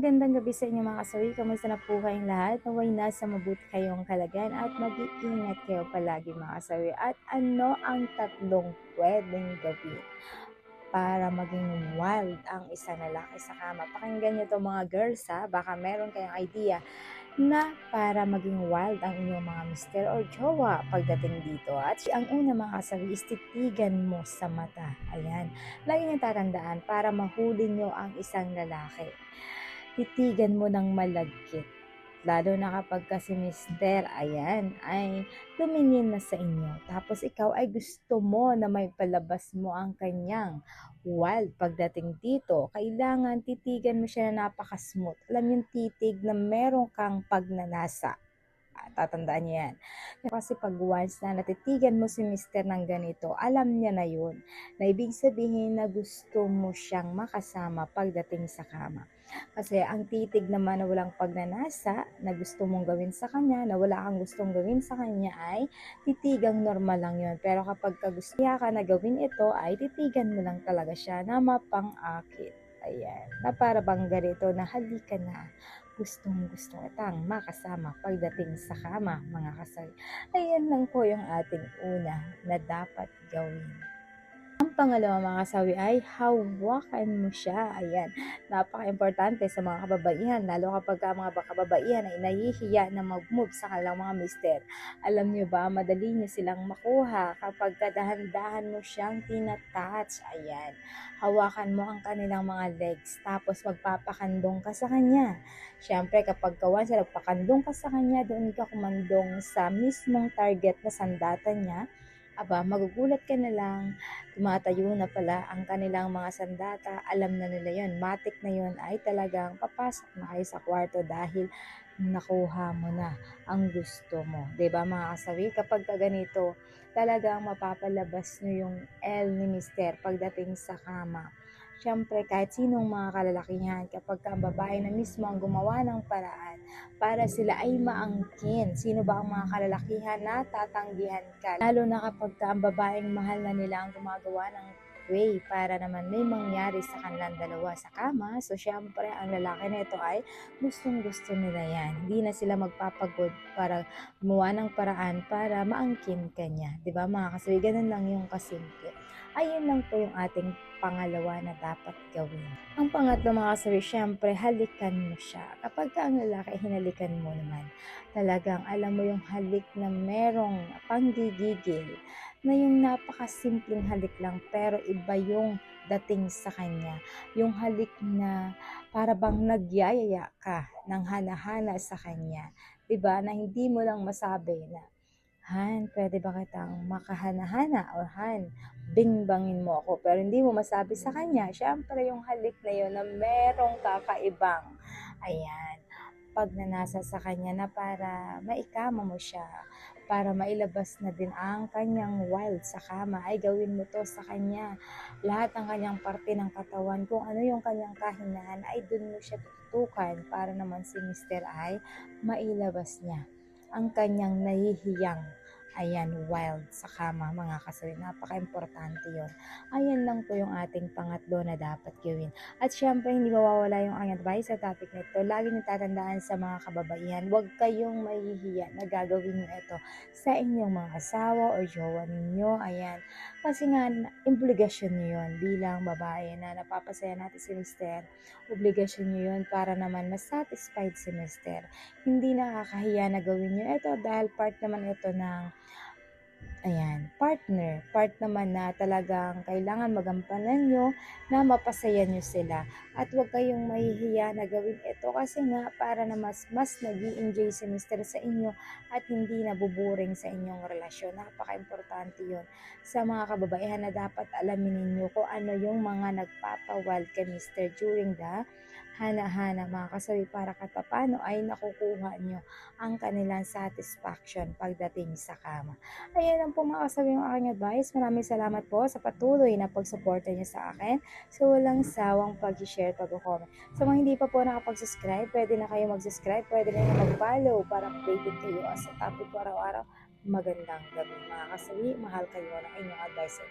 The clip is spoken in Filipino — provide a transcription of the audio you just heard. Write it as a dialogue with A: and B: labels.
A: Magandang gabi sa inyo mga kasawi, kamusta na po kayong lahat? Naway nasa mabuti kayong kalagayan at mag-iingat kayo palagi mga kasawi. At ano ang tatlong pwedeng gawin para maging wild ang isang lalaki sa kama? Pakinggan nyo to mga girls ha, baka meron kayong idea na para maging wild ang inyong mga mister or jowa pagdating dito. At ang una mga kasawi is titigan mo sa mata. Ayan, lagi nyo tatandaan para mahuli nyo ang isang lalaki. Titigan mo ng malagkit. Lalo na kapag kasi mister, ayan, ay tumingin na sa inyo. Tapos ikaw ay gusto mo na may palabas mo ang kanyang wild pagdating dito. Kailangan titigan mo siya na napaka-smooth. Alam yung titig na meron kang pagnanasa. Tatandaan niyo yan. Kasi pag once na natitigan mo si mister ng ganito, alam niya na yun. Na ibig sabihin na gusto mo siyang makasama pagdating sa kama. Kasi ang titig naman na walang pagnanasa, na gusto mong gawin sa kanya, na wala kang gustong gawin sa kanya ay titigang normal lang yun. Pero kapag gusto ka na gawin ito, ay titigan mo lang talaga siya na mapang-akit. Ayan, na para bang ganito na halika na, gustong-gusto kitang makasama pagdating sa kama mga kasal. Ayan lang po yung ating una na dapat gawin. Ang pangalawa mga kasawi ay hawakan mo siya. Ayan, napaka-importante sa mga kababaihan, lalo kapag ang mga kababaihan ay nahihiya na mag-move sa kanilang mga mister. Alam nyo ba, madali nyo silang makuha kapag dahan-dahan mo siyang tinatouch. Ayan, hawakan mo ang kanilang mga legs, tapos magpapakandong ka sa kanya. Siyempre, kapag kawan siya, nagpakandong ka sa kanya, doon ka kumandong sa mismong target na sandata niya. Aba, magugulat ka na lang, tumatayo na pala ang kanilang mga sandata, alam na nila yon, matik na yon, ay talagang papasok na kayo sa kwarto dahil nakuha mo na ang gusto mo. 'Di ba mga kasawi, kapag ganito, talagang mapapalabas nyo yung L ni mister pagdating sa kama. Siyempre, kahit sinong mga kalalakihan, kapag ang babae na mismo ang gumawa ng paraan para sila ay maangkin. Sino ba ang mga kalalakihan na tatanggihan ka? Lalo na kapag ang babaeng mahal na nila ang gumagawa ng way para naman may mangyari sa kanilang dalawa sa kama. So, syempre, ang lalaki na ito ay gustong-gusto nila yan. Hindi na sila magpapagod para gumawa ng paraan para maangkin ka niya. Diba mga kasabi? Ganun lang yung kasimple. Ayun lang po yung ating pangalawa na dapat gawin. Ang pangatlo mga kasabi, syempre, halikan mo siya. Kapag ang lalaki, hinalikan mo naman, talagang alam mo yung halik na merong panggigigil, na yung napakasimpleng halik lang pero iba yung dating sa kanya. Yung halik na para bang nagyayaya ka ng hana-hana sa kanya. Diba? Na hindi mo lang masabi na, Han, pwede ba kitang makahana-hana? Or Han, bingbangin mo ako. Pero hindi mo masabi sa kanya. Siyempre yung halik na yun na merong kakaibang. Ayan, pagnanasa sa kanya na para maikama mo siya, para mailabas na din ang kanyang wild sa kama, ay gawin mo to sa kanya. Lahat ng kanyang parte ng katawan, kung ano yung kanyang kahinaan, ay dun mo siya tututukan para naman si mister ay mailabas niya ang kanyang nahihiyang wild sa kama mga kasawi. Napaka-importante yon. Ayan lang po yung ating pangatlo na dapat gawin. At syempre, hindi mawawala yung ang advice sa topic nito. Lagi niyo tatandaan sa mga kababaihan, huwag kayong mahihiya na gagawin niyo ito sa inyong mga asawa o jowa ninyo. Ayan. Kasi nga, obligasyon niyo yun bilang babae na napapasaya natin si mister. Obligasyon niyo yun para naman mas satisfied si mister. Hindi nakakahiya na gawin niyo ito dahil part naman ito ng part naman na talagang kailangan magampanan nyo na mapasaya nyo sila. At huwag kayong mahihiya na gawin ito kasi nga para na mas nag-i-enjoy si mister sa inyo at hindi nabuburing sa inyong relasyon. Napaka-importante yun sa mga kababaihan na dapat alamin ninyo kung ano yung mga nagpapawal kay mister during the hana-hana mga kasawi, para katapano ay nakukuha nyo ang kanilang satisfaction pagdating sa kama. Ayan lang po mga kasabi yung aking advice. Maraming salamat po sa patuloy na pagsuporta niyo sa akin. So walang sawang pag-share, pag-comment. Sa mga hindi pa po nakapag-subscribe, pwede na kayo mag-subscribe, pwede na kayo mag-follow para updated kayo sa topic ko araw-araw. Magandang gabi mga kasabi. Mahal kayo ng inyong advisor.